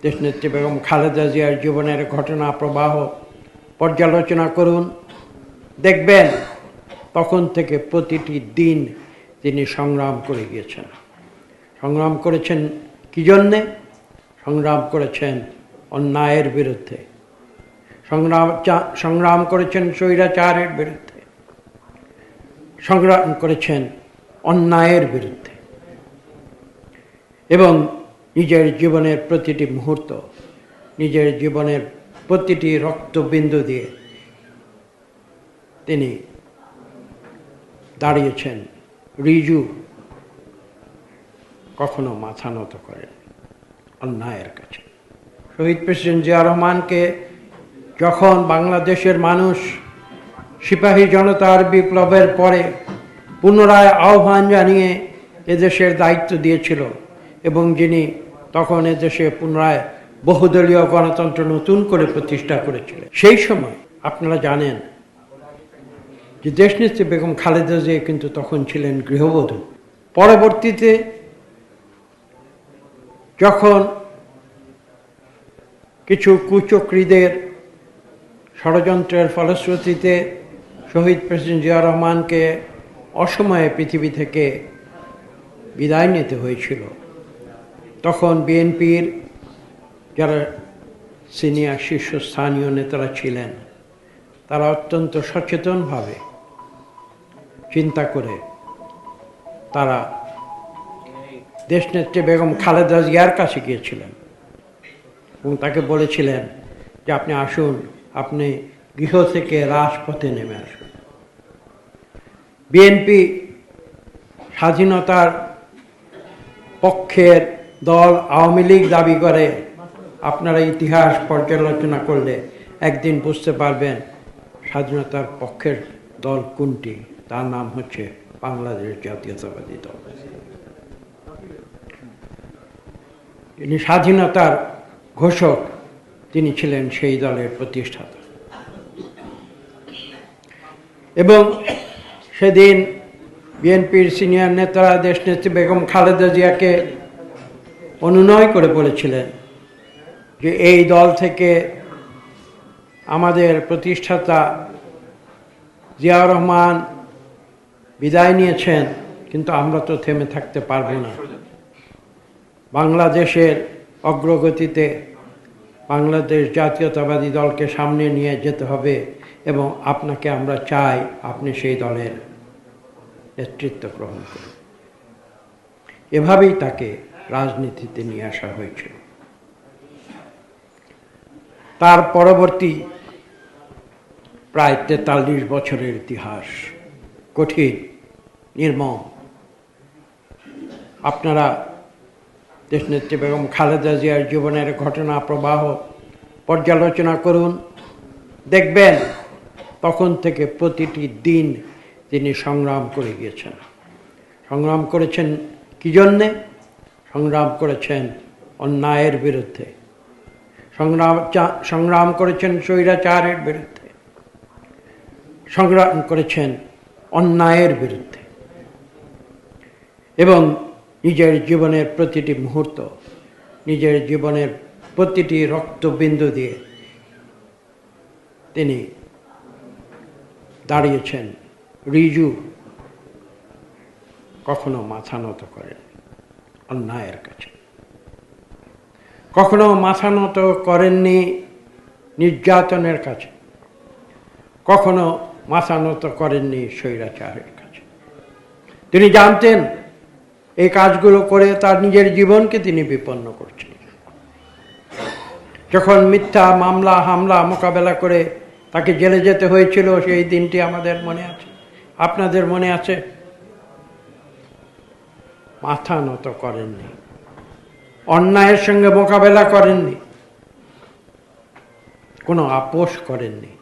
দেশনেত্রী বেগম খালেদা জিয়ার জীবনের ঘটনা প্রবাহ পর্যালোচনা করুন, দেখবেন তখন থেকে প্রতিটি দিন তিনি সংগ্রাম করে গিয়েছেন। সংগ্রাম করেছেন কী জন্যে? সংগ্রাম করেছেন অন্যায়ের বিরুদ্ধে, সংগ্রাম করেছেন স্বৈরাচারের বিরুদ্ধে, সংগ্রাম করেছেন অন্যায়ের বিরুদ্ধে, এবং নিজের জীবনের প্রতিটি মুহূর্ত, নিজের জীবনের প্রতিটি রক্তবিন্দু দিয়ে তিনি দাঁড়িয়েছেন ঋজু, কখনো মাথা নত করেন অন্যায়ের কাছে। শহীদ প্রেসিডেন্ট জিয়া রহমানকে যখন বাংলাদেশের মানুষ সিপাহী জনতার বিপ্লবের পরে পুনরায় আহ্বান জানিয়ে এদেশের দায়িত্ব দিয়েছিল, এবং যিনি তখন এদেশে পুনরায় বহুদলীয় গণতন্ত্র নতুন করে প্রতিষ্ঠা করেছিলেন, সেই সময় আপনারা জানেন যে দেশনেত্রী বেগম খালেদা জিয়া কিন্তু তখন ছিলেন গৃহবধূ। পরবর্তীতে যখন কিছু কুচক্রীদের ষড়যন্ত্রের ফলশ্রুতিতে শহীদ প্রেসিডেন্ট জিয়া রহমানকে অসময়ে পৃথিবী থেকে বিদায় নিতে হয়েছিল, তখন বিএনপির যারা সিনিয়র শীর্ষস্থানীয় নেতারা ছিলেন, তারা অত্যন্ত সচেতনভাবে চিন্তা করে তারা দেশনেত্রী বেগম খালেদা জিয়ার কাছে গিয়েছিলেন এবং তাকে বলেছিলেন যে আপনি আসুন, আপনি গৃহ থেকে রাজপথে নেমে আসুন। বিএনপি স্বাধীনতার পক্ষের দল আওয়ামী লীগ দাবি করে। আপনারা ইতিহাস পর্যালোচনা করলে একদিন বুঝতে পারবেন স্বাধীনতার পক্ষের দল কোনটি। তার নাম হচ্ছে বাংলাদেশ জাতীয়তাবাদী দল। তিনি স্বাধীনতার ঘোষক, তিনি ছিলেন সেই দলের প্রতিষ্ঠাতা। এবং সেদিন বিএনপির সিনিয়র নেতারা দেশনেত্রী বেগম খালেদা জিয়াকে অনুনয় করে বলেছিলেন যে এই দল থেকে আমাদের প্রতিষ্ঠাতা জিয়াউর রহমান বিদায় নিয়েছেন, কিন্তু আমরা তো থেমে থাকতে পারবো না। বাংলাদেশের অগ্রগতিতে বাংলাদেশ জাতীয়তাবাদী দলকে সামনে নিয়ে যেতে হবে, এবং আপনাকে আমরা চাই আপনি সেই দলের নেতৃত্ব গ্রহণ করুন। এভাবেই তাকে রাজনীতিতে নিয়ে আসা হয়েছিল। তার পরবর্তী প্রায় 43 বছরের ইতিহাস কঠিন, নির্মম। আপনারা দেশনেত্রী বেগম খালেদা জিয়ার জীবনের ঘটনা প্রবাহ পর্যালোচনা করুন, দেখবেন তখন থেকে প্রতিটি দিন তিনি সংগ্রাম করে গিয়েছেন। সংগ্রাম করেছেন কী জন্যে? সংগ্রাম করেছেন অন্যায়ের বিরুদ্ধে, সংগ্রাম করেছেন স্বৈরাচারের বিরুদ্ধে, সংগ্রাম করেছেন অন্যায়ের বিরুদ্ধে, এবং নিজের জীবনের প্রতিটি মুহূর্ত, নিজের জীবনের প্রতিটি রক্তবিন্দু দিয়ে তিনি দাঁড়িয়েছেন ঋজু, কখনো মাথা নত করেন অন্যায়ের কাছে, কখনো মাথা নত করেননি নির্যাতনের কাছে, কখনো মাথা নত করেননি স্বৈরাচারের কাছে। তিনি জানতেন এই কাজগুলো করে তার নিজের জীবনকে তিনি বিপন্ন করছেন। যখন মিথ্যা মামলা হামলা মোকাবেলা করে তাকে জেলে যেতে হয়েছিল, সেই দিনটি আমাদের মনে আছে, আপনাদের মনে আছে। মাথা নত করেননি, অন্যায়ের সঙ্গে মোকাবেলা করেননি, কোনো আপোষ করেননি।